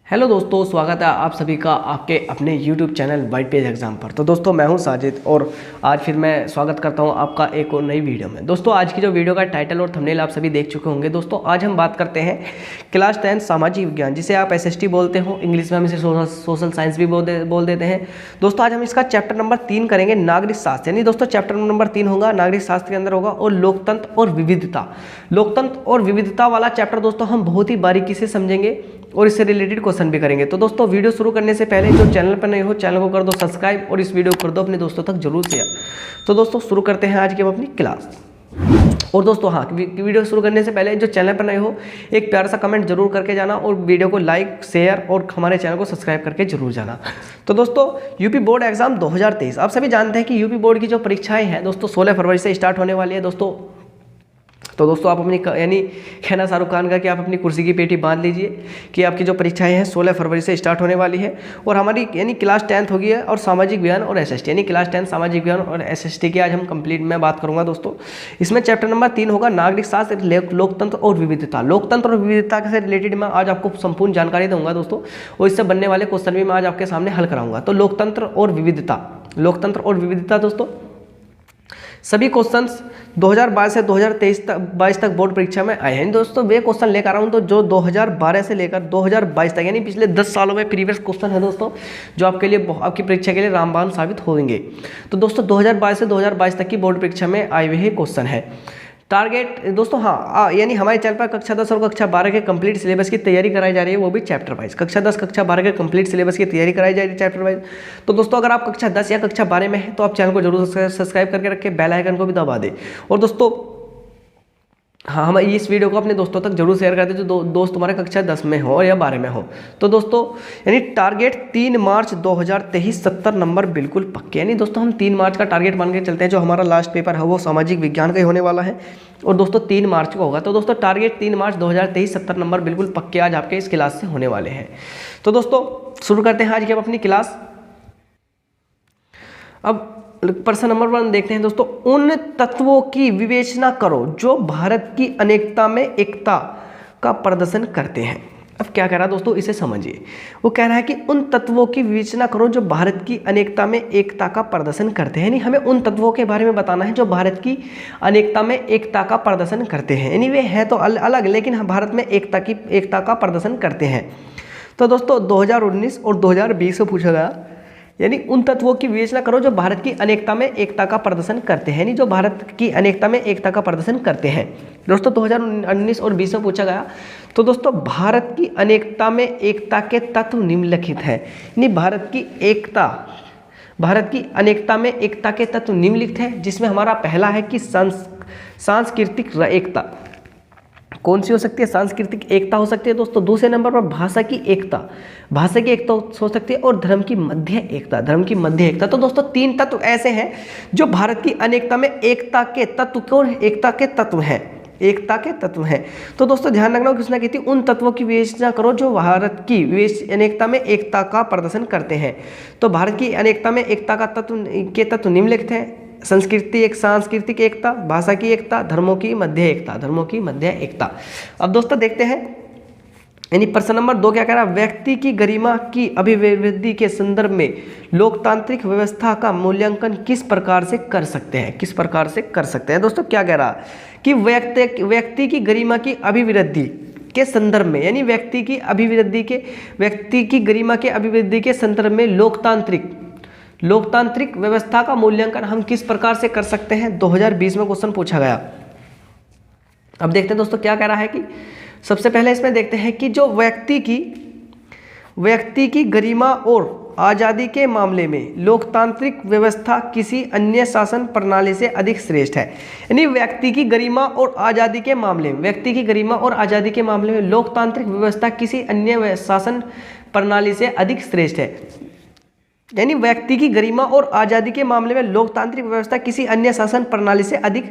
Hello दोस्तों, स्वागत है आप सभी का आपके अपने YouTube channel white page exam पर। तो दोस्तों मैं हूं साजिद और आज फिर मैं स्वागत करता हूं आपका एक और नई वीडियो में। दोस्तों आज की जो वीडियो का टाइटल और थंबनेल आप सभी देख चुके होंगे। दोस्तों आज हम बात करते हैं क्लास 10 सामाजिक विज्ञान, जिसे आप SST बोलते हो, इंग्लिश में हम इसे सोशल साइंस भी बोल देते हैं। दोस्तों आज हम इसका चैप्टर नंबर 3 करेंगे, नागरिक शास्त्र। यानी दोस्तों चैप्टर नंबर 3 होगा नागरिक शास्त्र के अंदर होगा और लोकतंत्र और विविधता। लोकतंत्र और विविधता वाला चैप्टर दोस्तों हम बहुत ही बारीकी से समझेंगे और इससे रिलेटेड क्वेश्चन भी करेंगे। तो दोस्तों वीडियो शुरू करने से पहले जो चैनल पर नए हो चैनल को कर दो सब्सक्राइब और इस वीडियो को कर दो अपने दोस्तों तक जरूर शेयर। तो दोस्तों शुरू करते हैं आज की हम अपनी क्लास। और दोस्तों हाँ, वीडियो शुरू करने से पहले जो चैनल पर नए हो एक प्यारा सा कमेंट जरूर करके जाना और वीडियो को लाइक शेयर और हमारे चैनल को सब्सक्राइब करके जरूर जाना। तो दोस्तों यूपी बोर्ड एग्जाम 2023 आप सभी जानते हैं कि यूपी बोर्ड की जो परीक्षाएं हैं दोस्तों 16 फरवरी से स्टार्ट होने वाली है दोस्तों। तो दोस्तों आप अपनी यानी कहना शाहरुख खान का कि आप अपनी कुर्सी की पेटी बांध लीजिए कि आपकी जो परीक्षाएं हैं 16 फरवरी से स्टार्ट होने वाली है। और हमारी यानी क्लास 10th होगी है और सामाजिक विज्ञान और SST, यानी क्लास 10 सामाजिक विज्ञान और SST की आज हम कंप्लीट में बात करूंगा दोस्तों। इसमें चैप्टर नंबर 3 होगा नागरिक शास्त्र, लोकतंत्र और विविधता। लोकतंत्र और विविधता से रिलेटेड मैं आज आपको संपूर्ण जानकारी दूंगा दोस्तों और इससे बनने वाले क्वेश्चन भी मैं आज आपके सामने हल कराऊंगा। तो लोकतंत्र और विविधता दोस्तों सभी क्वेश्चंस 2012 से 2023 तक बोर्ड परीक्षा में आए हैं। दोस्तों वे क्वेश्चन लेकर आ रहा हूं तो जो 2012 से लेकर 2022 तक यानी पिछले 10 सालों में प्रीवियस क्वेश्चन है दोस्तों, जो आपकी परीक्षा के लिए रामबाण साबित होंगे। तो दोस्तों 2012 से 2022 तक की बोर्ड परीक्षा में आए हुए क्वेश्चन है। टारगेट दोस्तों हाँ, यानी हमारे चैनल पर कक्षा 10 और कक्षा 12 के कंप्लीट सिलेबस की तैयारी कराई जा रही है, वो भी चैप्टर वाइज। कक्षा 10 कक्षा 12 के कंप्लीट सिलेबस की तैयारी कराई जा रही है चैप्टर वाइज। तो दोस्तों अगर आप कक्षा 10 या कक्षा 12 में हैं तो आप चैनल को जरूर सब्सक्राइब करके रखें, बेल आइकन को भी दबा दें। और दोस्तों हाँ, हम इस वीडियो को अपने दोस्तों तक जरूर शेयर करते जो दोस्त तुम्हारे कक्षा 10 में हो या 12 में हो। तो दोस्तों यानी टारगेट 3 मार्च 2023 70 नंबर बिल्कुल पक्के। यानी दोस्तों हम 3 मार्च का टारगेट मान के चलते हैं। जो हमारा लास्ट पेपर है वो सामाजिक विज्ञान का ही होने वाला है और दोस्तों 3 मार्च को होगा। तो दोस्तों टारगेट 3 मार्च 2023 70 नंबर बिल्कुल पक्के आज आपके इस क्लास से होने वाले हैं। तो दोस्तों शुरू करते हैं आज की अपनी क्लास। अब प्रश्न नंबर 1 देखते हैं दोस्तों, उन तत्वों की विवेचना करो जो भारत की अनेकता में एकता का प्रदर्शन करते हैं। अब क्या कह रहा है दोस्तों, इसे समझिए। वो कह रहा है कि उन तत्वों की विवेचना करो जो भारत की अनेकता में एकता का प्रदर्शन करते हैं। यानी हमें उन तत्वों के बारे में बताना है जो भारत की अनेकता में एकता का प्रदर्शन करते हैं। यानी वे हैं तो अलग लेकिन भारत में एकता का प्रदर्शन करते हैं। तो दोस्तों 2019 और 2020 में पूछा गया, यानी उन तत्वों की विवेचना करो जो भारत की अनेकता में एकता का प्रदर्शन करते हैं, यानी जो भारत की अनेकता में एकता का प्रदर्शन करते हैं। दोस्तों 2019 और 20 में पूछा गया। तो दोस्तों भारत की अनेकता में एकता के तत्व निम्नलिखित हैं। यानी भारत की अनेकता में एकता के तत्व निम्नलिखित हैं, जिसमें हमारा पहला है कि सांस्कृतिक एकता। कौन सी हो सकती है? सांस्कृतिक एकता हो सकती है दोस्तों। दूसरे नंबर पर भाषा की एकता हो सकती है और धर्म की मध्य एकता। तो दोस्तों 3 तत्व ऐसे हैं जो भारत की अनेकता में एकता के तत्व हैं। तो दोस्तों ध्यान रखना किसने कहती है, उन तत्वों की विवेचना करो जो भारत की अनेकता में एकता का प्रदर्शन करते हैं। तो भारत की अनेकता में एकता का तत्व निम्नलिखित हैं। सांस्कृतिक एकता, भाषा की एकता, धर्मों की मध्य एकता। अब दोस्तों देखते हैं, यानी प्रश्न नंबर 2 क्या कह रहा है, व्यक्ति की गरिमा की अभिवृद्धि के संदर्भ में लोकतांत्रिक व्यवस्था का मूल्यांकन किस प्रकार से कर सकते हैं। दोस्तों क्या कह रहा है कि व्यक्ति की गरिमा की अभिवृद्धि के संदर्भ में, यानी व्यक्ति की गरिमा के अभिवृद्धि के संदर्भ में लोकतांत्रिक व्यवस्था का मूल्यांकन हम किस प्रकार से कर सकते हैं। 2020 में क्वेश्चन पूछा गया। अब देखते हैं दोस्तों क्या कह रहा है कि सबसे पहले इसमें देखते हैं कि जो व्यक्ति की गरिमा और आज़ादी के मामले में लोकतांत्रिक व्यवस्था किसी अन्य शासन प्रणाली से अधिक श्रेष्ठ है। यानी व्यक्ति की गरिमा और आज़ादी के मामले में लोकतांत्रिक व्यवस्था किसी अन्य शासन प्रणाली से अधिक श्रेष्ठ है। यानी व्यक्ति की गरिमा और आज़ादी के मामले में लोकतांत्रिक व्यवस्था किसी अन्य शासन प्रणाली से अधिक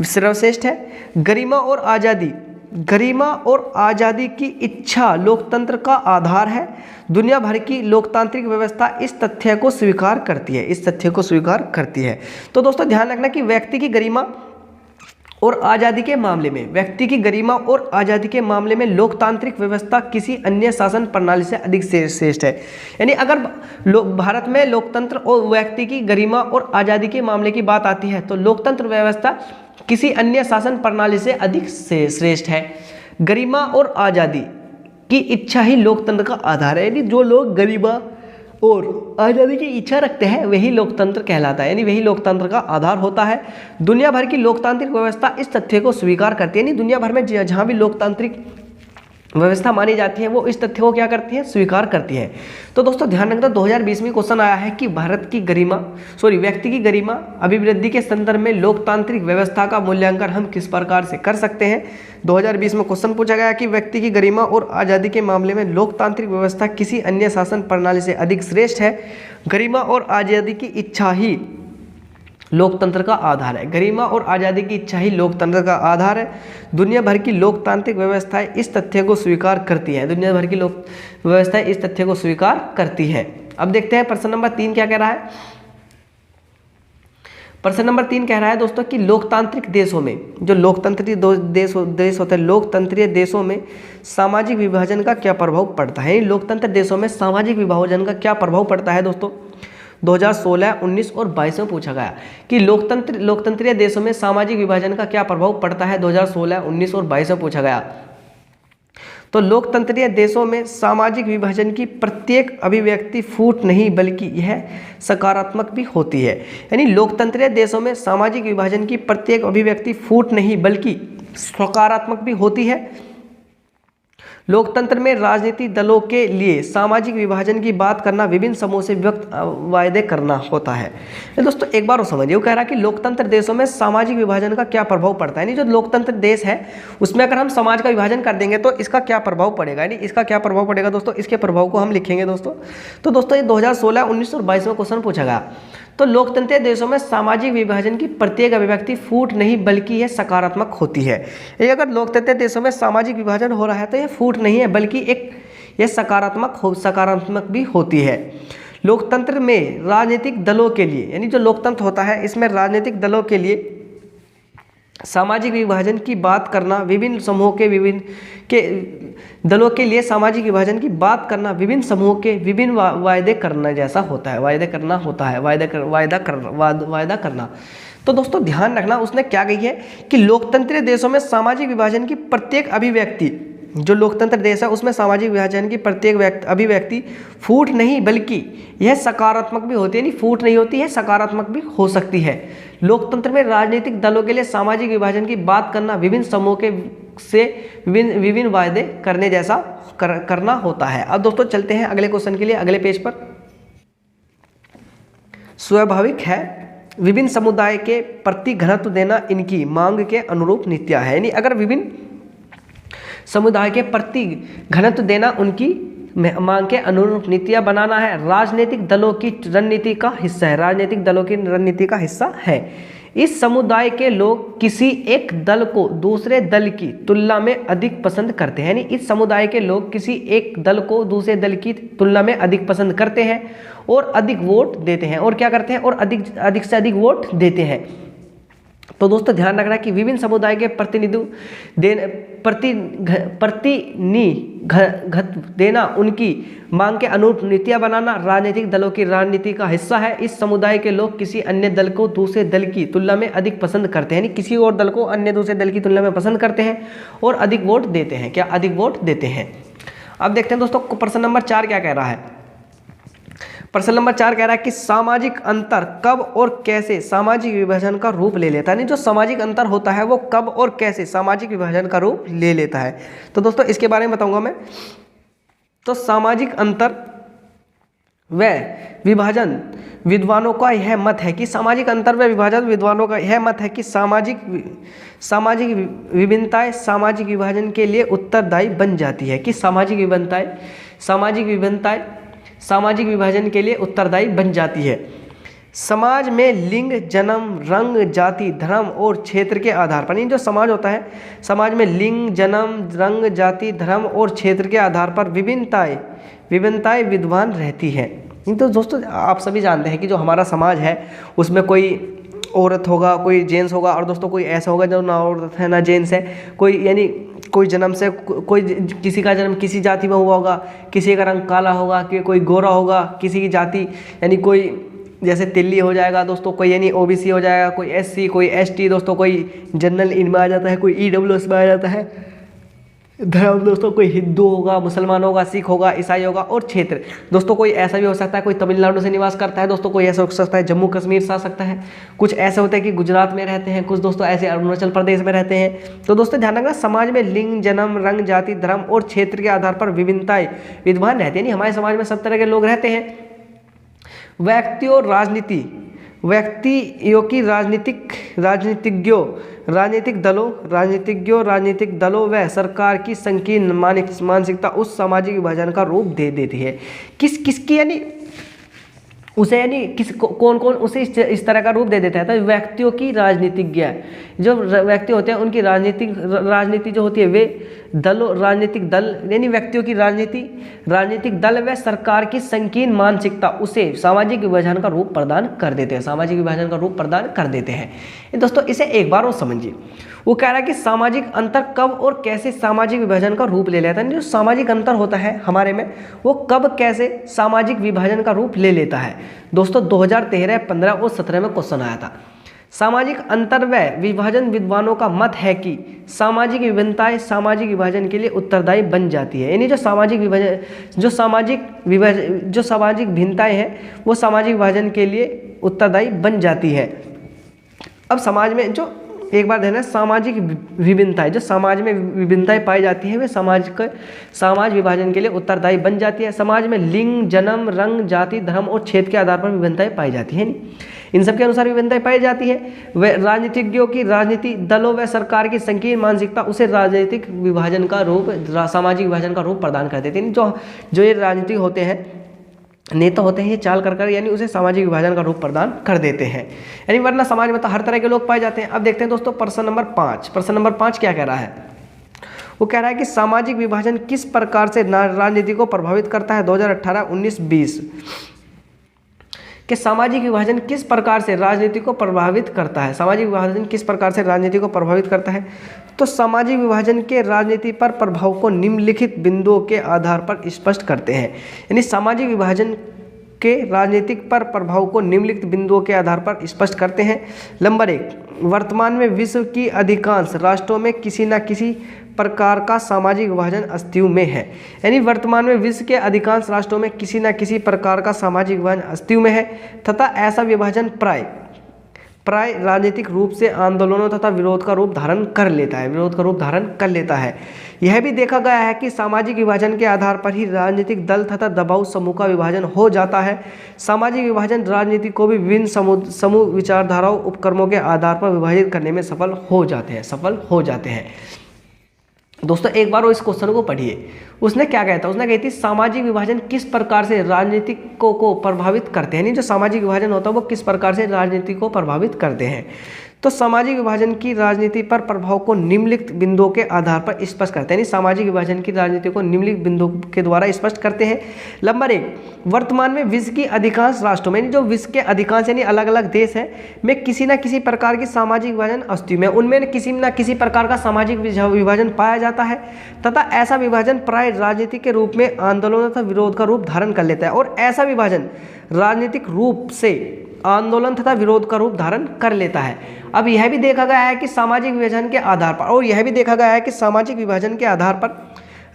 सर्वश्रेष्ठ है। गरिमा और आज़ादी की इच्छा लोकतंत्र का आधार है। दुनिया भर की लोकतांत्रिक व्यवस्था इस तथ्य को स्वीकार करती है। तो दोस्तों ध्यान रखना कि व्यक्ति की गरिमा और आज़ादी के मामले में, व्यक्ति की गरिमा और आज़ादी के मामले में लोकतांत्रिक व्यवस्था किसी अन्य शासन प्रणाली से अधिक श्रेष्ठ है। यानी अगर भारत में लोकतंत्र और व्यक्ति की गरिमा और आज़ादी के मामले की बात आती है तो लोकतंत्र व्यवस्था किसी अन्य शासन प्रणाली से अधिक श्रेष्ठ है। गरिमा और आज़ादी की इच्छा ही लोकतंत्र का आधार है। यानी जो लोग गरिमा और आज़ादी की इच्छा रखते हैं वही लोकतंत्र कहलाता है, यानी वही लोकतंत्र का आधार होता है। दुनिया भर की लोकतांत्रिक व्यवस्था इस तथ्य को स्वीकार करती है, यानी दुनिया भर में जहाँ भी लोकतांत्रिक व्यवस्था मानी जाती है वो इस तथ्य को क्या करती है, स्वीकार करती है। तो दोस्तों ध्यान रखना 2020 में क्वेश्चन आया है कि व्यक्ति की गरिमा अभिवृद्धि के संदर्भ में लोकतांत्रिक व्यवस्था का मूल्यांकन हम किस प्रकार से कर सकते हैं। 2020 में क्वेश्चन पूछा गया कि व्यक्ति की गरिमा और आज़ादी के मामले में लोकतांत्रिक व्यवस्था किसी अन्य शासन प्रणाली से अधिक श्रेष्ठ है। गरिमा और आज़ादी की इच्छा ही लोकतंत्र का आधार है। गरिमा और आज़ादी की इच्छा ही लोकतंत्र का आधार है। दुनिया भर की लोकतांत्रिक व्यवस्थाएं इस तथ्य को स्वीकार करती हैं। दुनिया भर की लोक व्यवस्थाएं इस तथ्य को स्वीकार करती हैं। अब देखते हैं प्रश्न नंबर 3 क्या कह रहा है। प्रश्न नंबर 3 कह रहा है दोस्तों कि लोकतांत्रिक देशों में, जो लोकतंत्रीय देश होते हैं, लोकतंत्रीय देशों में सामाजिक विभाजन का क्या प्रभाव पड़ता है। लोकतंत्र देशों में सामाजिक विभाजन का क्या प्रभाव पड़ता है दोस्तों। 2016, 19 और 22 में पूछा गया कि लोकतंत्रीय देशों में सामाजिक विभाजन का क्या प्रभाव पड़ता है। 2016, 19 और 22 में पूछा गया। तो लोकतंत्रीय देशों में सामाजिक विभाजन की प्रत्येक अभिव्यक्ति फूट नहीं बल्कि यह सकारात्मक भी होती है। यानी लोकतंत्रीय देशों में सामाजिक विभाजन की प्रत्येक अभिव्यक्ति फूट नहीं बल्कि सकारात्मक भी होती है। लोकतंत्र में राजनीतिक दलों के लिए सामाजिक विभाजन की बात करना विभिन्न समूह से व्यक्त वायदे करना होता है। तो दोस्तों एक बार वो समझिए, वो कह रहा है कि लोकतंत्र देशों में सामाजिक विभाजन का क्या प्रभाव पड़ता है। यानी जो लोकतंत्र देश है उसमें अगर हम समाज का विभाजन कर देंगे तो इसका क्या प्रभाव पड़ेगा। यानी इसका क्या प्रभाव पड़ेगा दोस्तों, इसके प्रभाव को हम लिखेंगे दोस्तों। तो दोस्तों ये 2016, 19 और 22 में क्वेश्चन पूछा गया। तो लोकतंत्रीय देशों में सामाजिक विभाजन की प्रत्येक अभिव्यक्ति फूट नहीं बल्कि यह सकारात्मक होती है। ये अगर लोकतंत्रीय देशों में सामाजिक विभाजन हो रहा है तो यह फूट नहीं है बल्कि यह सकारात्मक भी होती है। लोकतंत्र में राजनीतिक दलों के लिए, यानी जो लोकतंत्र होता है इसमें राजनीतिक दलों के लिए सामाजिक विभाजन की बात करना विभिन्न समूहों के दलों के लिए सामाजिक विभाजन की बात करना विभिन्न समूहों के विभिन्न वायदे करना जैसा होता है। वायदा करना। तो दोस्तों ध्यान रखना उसने क्या कही है कि लोकतंत्रीय देशों में सामाजिक विभाजन की प्रत्येक अभिव्यक्ति, जो लोकतंत्र देश है उसमें सामाजिक विभाजन की प्रत्येक अभिव्यक्ति फूट नहीं बल्कि यह सकारात्मक भी होती है। यानी फूट नहीं होती है, सकारात्मक भी हो सकती है। लोकतंत्र में राजनीतिक दलों के लिए सामाजिक विभाजन की बात करना विभिन्न समूहों से विभिन्न वायदे करने जैसा करना होता है। अब दोस्तों चलते हैं अगले क्वेश्चन के लिए, अगले पेज पर। स्वाभाविक है विभिन्न समुदाय के प्रति घनत्व देना इनकी मांग के अनुरूप नीतियां है। यानी अगर विभिन्न समुदाय के प्रति घनत्व देना उनकी मांग के अनुरूप नीतियां बनाना है, राजनीतिक दलों की रणनीति का हिस्सा है। राजनीतिक दलों की रणनीति का हिस्सा है। इस समुदाय के लोग किसी एक दल को दूसरे दल की तुलना में अधिक पसंद करते हैं। यानी इस समुदाय के लोग किसी एक दल को दूसरे दल की तुलना में अधिक पसंद करते हैं और अधिक वोट देते हैं। और क्या करते हैं, और अधिक से अधिक वोट देते हैं। तो दोस्तों ध्यान रखना कि विभिन्न समुदाय के प्रतिनिधित्व देना उनकी मांग के अनुरूप नीतियां बनाना राजनीतिक दलों की रणनीति का हिस्सा है। इस समुदाय के लोग किसी अन्य दल को दूसरे दल की तुलना में अधिक पसंद करते हैं। यानी किसी और दल को अन्य दूसरे दल की तुलना में पसंद करते हैं और अधिक वोट देते हैं। क्या अधिक वोट देते हैं। अब देखते हैं दोस्तों प्रश्न नंबर 4 क्या कह रहा है। प्रश्न नंबर 4 कह रहा है कि सामाजिक अंतर कब और कैसे सामाजिक विभाजन का रूप ले लेता है। यानी जो सामाजिक अंतर होता है वो कब और कैसे सामाजिक विभाजन का रूप ले लेता है। तो दोस्तों इसके बारे में बताऊंगा मैं। तो सामाजिक अंतर व विभाजन विद्वानों का यह मत है कि सामाजिक अंतर व विभाजन विद्वानों का यह मत है कि सामाजिक विभिन्नताएं सामाजिक विभाजन के लिए उत्तरदायी बन जाती है। कि सामाजिक विभिन्नताएं सामाजिक विभाजन के लिए उत्तरदायी बन जाती है। समाज में लिंग, जन्म, रंग, जाति, धर्म और क्षेत्र के आधार पर, जो समाज होता है समाज में लिंग, जन्म, रंग, जाति, धर्म और क्षेत्र के आधार पर विभिन्नताएं विद्वान रहती हैं। तो दोस्तों आप सभी जानते हैं कि जो हमारा समाज है उसमें कोई औरत होगा, कोई जेंट्स होगा, और दोस्तों कोई ऐसा होगा जो ना औरत है ना जेंट्स है, कोई यानी कोई जन्म से कोई किसी का जन्म किसी जाति में हुआ होगा, किसी का रंग काला होगा, कि कोई गोरा होगा, किसी की जाति यानी कोई जैसे तिल्ली हो जाएगा दोस्तों, कोई यानी ओबीसी हो जाएगा, कोई एससी, कोई एसटी दोस्तों, कोई जनरल इनमें आ जाता है, कोई ईडब्ल्यूएस में आ जाता है। धर्म दोस्तों कोई हिंदू होगा, मुसलमान होगा, सिख होगा, ईसाई होगा। और क्षेत्र दोस्तों कोई ऐसा भी हो सकता है कोई तमिलनाडु से निवास करता है दोस्तों, कोई ऐसा हो सकता है जम्मू कश्मीर से आ सकता है, कुछ ऐसे होते हैं कि गुजरात में रहते हैं, कुछ दोस्तों ऐसे अरुणाचल प्रदेश में रहते हैं। तो दोस्तों ध्यान रखना, समाज में लिंग, जन्म, रंग, जाति, धर्म और क्षेत्र के आधार पर विभिन्नताएं विद्यमान रहती है। यानी हमारे समाज में सब तरह के लोग रहते हैं। व्यक्ति और राजनीति, व्यक्तियों की राजनीतिक दलों व सरकार की संकीर्ण मानसिकता उस सामाजिक विभाजन का रूप दे देती है। किसकी यानी उसे यानी कौन उसे इस तरह का रूप दे देता है। तो व्यक्तियों की राजनीतिज्ञ, जो व्यक्ति होते हैं उनकी राजनीति जो होती है वे राजनीतिक दल यानी व्यक्तियों की राजनीतिक दल व सरकार की संकीर्ण मानसिकता उसे सामाजिक विभाजन का रूप प्रदान कर देते हैं, सामाजिक विभाजन का रूप प्रदान कर देते हैं। दोस्तों इसे एक बार और समझिए। वो कह रहा है कि सामाजिक अंतर कब और कैसे सामाजिक विभाजन का रूप ले लेता है। जो सामाजिक अंतर होता है हमारे में वो कब कैसे सामाजिक विभाजन का रूप ले लेता है। दोस्तों 2013, 15 और 17 में क्वेश्चन आया था। सामाजिक अंतर व विभाजन विद्वानों का मत है कि सामाजिक विभिन्नताएं सामाजिक विभाजन के लिए उत्तरदायी बन जाती है। यानी जो सामाजिक भिन्नताएं हैं वो सामाजिक विभाजन के लिए उत्तरदायी बन जाती है। अब समाज में जो एक बार ध्यान, सामाजिक विभिन्नताएं, जो समाज में विभिन्नताएं पाई जाती हैं वे समाज विभाजन के लिए उत्तरदायी बन जाती है। समाज में लिंग, जन्म, रंग, जाति, धर्म और क्षेत्र के आधार पर विभिन्नताएं पाई जाती हैं। इन सब के अनुसार विभिन्नताएं पाई जाती है। वे राजनीतिज्ञों की राजनीति दलों व सरकार की संकीर्ण मानसिकता उसे राजनीतिक विभाजन का रूप, सामाजिक विभाजन का रूप प्रदान कर देती है। जो ये राजनीति होते हैं, नेता होते हैं, ये चाल कर यानी उसे सामाजिक विभाजन का रूप प्रदान कर देते हैं। यानी वरना समाज में तो हर तरह के लोग पाए जाते हैं। अब देखते हैं दोस्तों प्रश्न नंबर 5। प्रश्न नंबर 5 क्या कह रहा है? वो कह रहा है कि सामाजिक विभाजन किस प्रकार से राजनीति को प्रभावित करता है। 2018, 19, 20 कि सामाजिक विभाजन किस प्रकार से राजनीति को प्रभावित करता है। सामाजिक विभाजन किस प्रकार से राजनीति को प्रभावित करता है। तो सामाजिक विभाजन के राजनीति पर प्रभाव को निम्नलिखित बिंदुओं के आधार पर स्पष्ट करते हैं। यानी सामाजिक विभाजन के राजनीतिक पर प्रभाव को निम्नलिखित बिंदुओं के आधार पर स्पष्ट करते हैं। नंबर 1, वर्तमान में विश्व की अधिकांश राष्ट्रों में किसी न किसी प्रकार का सामाजिक विभाजन अस्तित्व में है। यानी वर्तमान में विश्व के अधिकांश राष्ट्रों में किसी न किसी प्रकार का सामाजिक विभाजन अस्तित्व में है तथा ऐसा विभाजन प्राय राजनीतिक रूप से आंदोलनों तथा विरोध का रूप धारण कर लेता है। यह भी देखा गया है कि सामाजिक विभाजन के आधार पर ही राजनीतिक दल तथा दबाव समूह का विभाजन हो जाता है। सामाजिक विभाजन राजनीति को भी विभिन्न समूह विचारधाराओं उपक्रमों के आधार पर विभाजित करने में सफल हो जाते हैं। दोस्तों एक बार वो इस क्वेश्चन को पढ़िए। उसने क्या कहता है? उसने कही थी सामाजिक विभाजन किस प्रकार से राजनीति को प्रभावित करते हैं। यानी जो सामाजिक विभाजन होता है वो किस प्रकार से राजनीति को प्रभावित करते हैं। तो सामाजिक विभाजन की राजनीति पर प्रभाव को निम्नलिखित बिंदुओं के आधार पर स्पष्ट करते हैं। यानी सामाजिक विभाजन की राजनीति को निम्नलिखित बिंदुओं के द्वारा स्पष्ट करते हैं। नंबर 1, वर्तमान में विश्व की अधिकांश राष्ट्रों में, यानी जो विश्व के अधिकांश यानी अलग अलग देश हैं में किसी न किसी प्रकार की सामाजिक विभाजन अस्तित्व में, उनमें किसी न किसी प्रकार का सामाजिक विभाजन पाया जाता है तथा ऐसा विभाजन प्राय राजनीति के रूप में आंदोलन तथा विरोध का रूप धारण कर लेता है। और ऐसा विभाजन राजनीतिक रूप से आंदोलन तथा विरोध का रूप धारण कर लेता है। अब यह भी देखा गया है कि सामाजिक विभाजन के आधार पर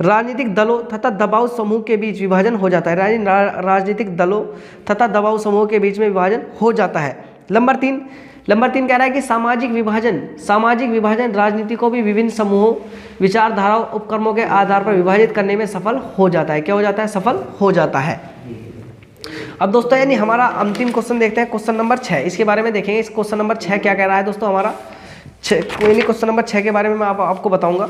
राजनीतिक दलों तथा दबाव समूह के बीच विभाजन हो जाता है। राजनीतिक दलों तथा दबाव समूह के बीच में विभाजन हो जाता है। नंबर 3 कह रहा है कि सामाजिक विभाजन राजनीति को भी विभिन्न समूहों विचारधाराओं उपक्रमों के आधार पर विभाजित करने में सफल हो जाता है। क्या हो जाता है? सफल हो जाता है। अब दोस्तों यानी हमारा अंतिम क्वेश्चन देखते हैं, क्वेश्चन नंबर 6। इसके बारे में देखेंगे इस क्वेश्चन नंबर 6 क्या कह रहा है दोस्तों हमारा। क्वेश्चन नंबर 6 के बारे में मैं आपको बताऊंगा।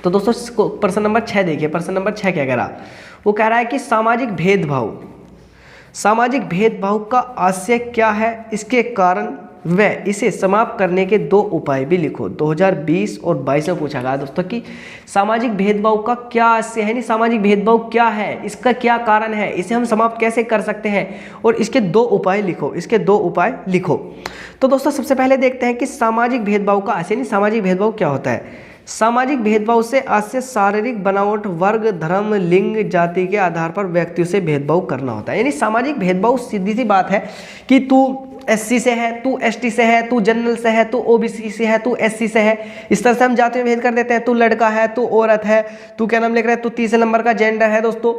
तो दोस्तों प्रश्न नंबर 6 देखिए। प्रश्न नंबर 6 क्या कह रहा? वो कह रहा है कि सामाजिक भेदभाव का आशय क्या है, इसके कारण वह इसे समाप्त करने के 2 उपाय भी लिखो। 2020 और 22 में पूछा गया दोस्तों कि सामाजिक भेदभाव का क्या है, नहीं सामाजिक भेदभाव क्या है, इसका क्या कारण है, इसे हम समाप्त कैसे कर सकते हैं, और इसके 2 उपाय लिखो, इसके 2 उपाय लिखो। तो दोस्तों सबसे पहले देखते हैं कि सामाजिक भेदभाव का नहीं सामाजिक भेदभाव क्या होता है। सामाजिक भेदभाव से आशय शारीरिक बनावट, वर्ग, धर्म, लिंग, जाति के आधार पर व्यक्तियों से भेदभाव करना होता है। यानी सामाजिक भेदभाव सीधी सी बात है कि तू SC से है, तू ST से है, तू जनरल से है, तू OBC से है, तू SC से है, इस तरह से हम जाति में भेद कर देते हैं। तू लड़का है, तू औरत है, तू क्या नाम लिख रहा है, तू तीसरे नंबर का जेंडर है दोस्तों,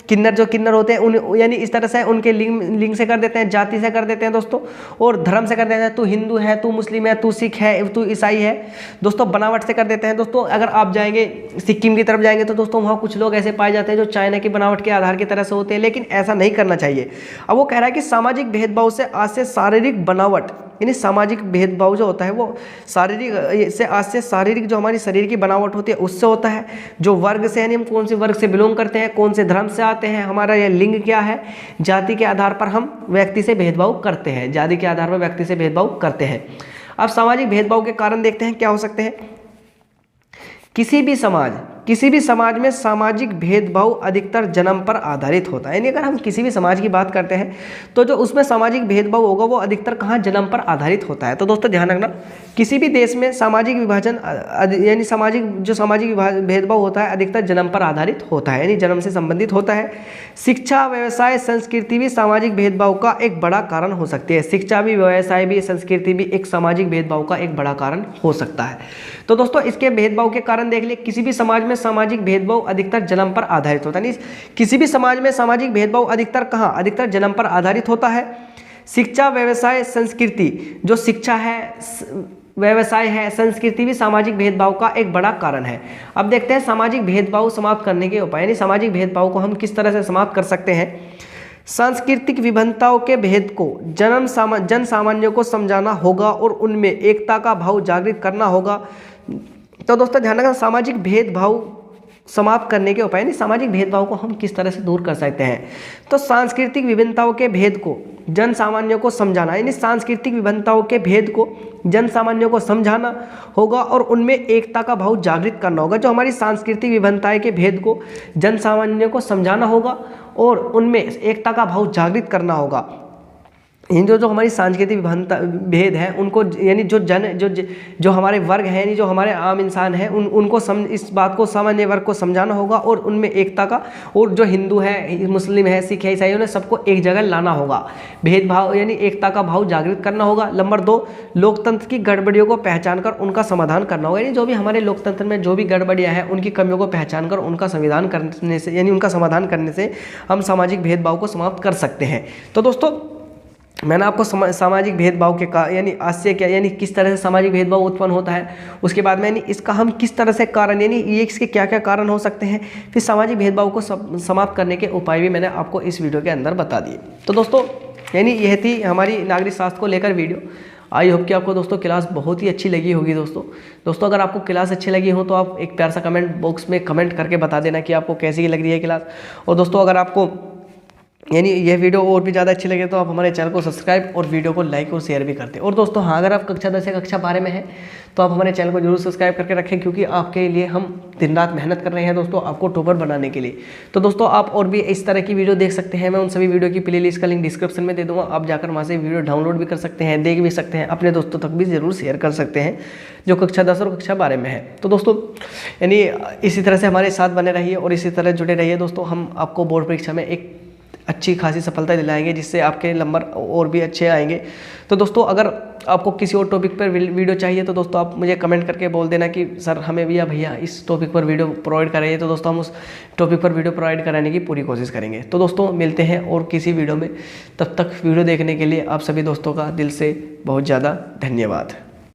किन्नर जो किन्नर होते हैं उन यानी इस तरह से उनके लिंग से कर देते हैं, जाति से कर देते हैं दोस्तों, और धर्म से कर देते हैं। तू हिंदू है, तू मुस्लिम है, तू सिख है, तू ईसाई है दोस्तों, बनावट से कर देते हैं दोस्तों। अगर आप जाएंगे सिक्किम की तरफ जाएंगे तो दोस्तों वहाँ कुछ लोग ऐसे पाए जाते हैं जो चाइना की बनावट के आधार की तरह से होते हैं, लेकिन ऐसा नहीं करना चाहिए। अब वो कह रहा है कि सामाजिक भेदभाव से आशय शारीरिक बनावट, यानी सामाजिक भेदभाव जो होता है वो शारीरिक से आशय शारीरिक जो हमारी शरीर की बनावट होती है उससे होता है। जो वर्ग से, यानी हम कौन से वर्ग से बिलोंग करते हैं, कौन से धर्म से आते हैं, हमारा यह लिंग क्या है, जाति के आधार पर हम व्यक्ति से भेदभाव करते हैं, जाति के आधार पर व्यक्ति से भेदभाव करते हैं। अब सामाजिक भेदभाव के कारण देखते हैं क्या हो सकते हैं। किसी भी समाज में सामाजिक भेदभाव अधिकतर जन्म पर आधारित होता है। यानी अगर हम किसी भी समाज की बात करते हैं तो जो उसमें सामाजिक भेदभाव होगा वो अधिकतर कहाँ, जन्म पर आधारित होता है। तो दोस्तों ध्यान रखना, किसी भी देश में सामाजिक विभाजन यानी सामाजिक भेदभाव होता है अधिकतर जन्म पर आधारित होता है, यानी जन्म से संबंधित होता है। शिक्षा, व्यवसाय, संस्कृति भी सामाजिक भेदभाव का एक बड़ा कारण हो सकती है। शिक्षा भी, व्यवसाय भी, संस्कृति भी एक सामाजिक भेदभाव का एक बड़ा कारण हो सकता है। तो दोस्तों इसके भेदभाव के कारण देख लिए, किसी भी समाज में सामाजिक भेदभाव अधिकतर जन्म पर आधारित होता है। किसी भी समाज में सामाजिक भेदभाव अधिकतर कहाँ, अधिकतर जन्म पर आधारित होता है। शिक्षा, व्यवसाय, संस्कृति, जो शिक्षा है, व्यवसाय है, संस्कृति भी सामाजिक भेदभाव का एक बड़ा कारण है। अब देखते हैं सामाजिक भेदभाव समाप्त करने के उपाय, यानी सामाजिक भेदभाव को हम किस तरह से समाप्त कर सकते हैं। सांस्कृतिक विभिन्नताओं के भेद को जन सामान्य को समझाना होगा और उनमें एकता का भाव जागृत करना होगा। तो दोस्तों ध्यान रखना, सामाजिक भेदभाव समाप्त करने के उपाय, नहीं सामाजिक भेदभाव को हम किस तरह से दूर कर सकते हैं। तो सांस्कृतिक विभिन्नताओं के भेद को जन सामान्य को समझाना, यानी सांस्कृतिक विभिन्नताओं के भेद को जन सामान्य को समझाना होगा और उनमें एकता का भाव जागृत करना होगा। जो हमारी सांस्कृतिक विभिन्नताएं के भेद को जन सामान्य को समझाना होगा और उनमें एकता का भाव जागृत करना होगा। इन जो हमारी सांस्कृतिक भेद है उनको, यानी जो हमारे वर्ग हैं, यानी जो हमारे आम इंसान हैं उनको इस बात को सामान्य वर्ग को समझाना होगा और उनमें एकता का, और जो हिंदू है, मुस्लिम है, सिख है, ईसाई है, सबको एक जगह लाना होगा। भेदभाव यानी एकता का भाव जागृत करना होगा। नंबर 2, लोकतंत्र की गड़बड़ियों को पहचान कर उनका समाधान करना होगा। यानी जो भी हमारे लोकतंत्र में जो भी गड़बड़ियाँ हैं उनकी कमियों को पहचान कर उनका संविधान करने से, यानी उनका समाधान करने से हम सामाजिक भेदभाव को समाप्त कर सकते हैं। तो दोस्तों मैंने आपको सामाजिक भेदभाव के यानी आशय क्या, यानी किस तरह से सामाजिक भेदभाव उत्पन्न होता है, उसके बाद में इसका हम किस तरह से कारण, यानी ये इसके क्या क्या कारण हो सकते हैं, फिर सामाजिक भेदभाव को समाप्त करने के उपाय भी मैंने आपको इस वीडियो के अंदर बता दिए। तो दोस्तों यानी यह थी हमारी नागरिक शास्त्र को लेकर वीडियो। आई होप कि आपको दोस्तों क्लास बहुत ही अच्छी लगी होगी। दोस्तों अगर आपको क्लास अच्छी लगी हो तो आप एक प्यार सा कमेंट बॉक्स में कमेंट करके बता देना कि आपको कैसी लग रही है क्लास। और दोस्तों अगर आपको यानी यह वीडियो और भी ज़्यादा अच्छी लगे तो आप हमारे चैनल को सब्सक्राइब और वीडियो को लाइक और शेयर भी करते हैं। और दोस्तों हाँ, अगर आप कक्षा 10 या कक्षा 12 में हैं तो आप हमारे चैनल को जरूर सब्सक्राइब करके रखें, क्योंकि आपके लिए हम दिन रात मेहनत कर रहे हैं दोस्तों, आपको टॉपर बनाने के लिए। तो दोस्तों आप और भी इस तरह की वीडियो देख सकते हैं। मैं उन सभी वीडियो की प्लेलिस्ट का लिंक डिस्क्रिप्शन में दे दूँगा, आप जाकर वहाँ से वीडियो डाउनलोड भी कर सकते हैं, देख भी सकते हैं, अपने दोस्तों तक भी जरूर शेयर कर सकते हैं जो कक्षा 10 और कक्षा 12 में है। तो दोस्तों यानी इसी तरह से हमारे साथ बने रहिए और इसी तरह जुड़े रहिए दोस्तों। हम आपको बोर्ड परीक्षा में एक अच्छी खासी सफलता दिलाएंगे, जिससे आपके नंबर और भी अच्छे आएंगे। तो दोस्तों अगर आपको किसी और टॉपिक पर वीडियो चाहिए तो दोस्तों आप मुझे कमेंट करके बोल देना कि सर हमें भी या भैया इस टॉपिक पर वीडियो प्रोवाइड कराइए, तो दोस्तों हम उस टॉपिक पर वीडियो प्रोवाइड कराने की पूरी कोशिश करेंगे। तो दोस्तों मिलते हैं और किसी वीडियो में, तब तक वीडियो देखने के लिए आप सभी दोस्तों का दिल से बहुत ज़्यादा धन्यवाद।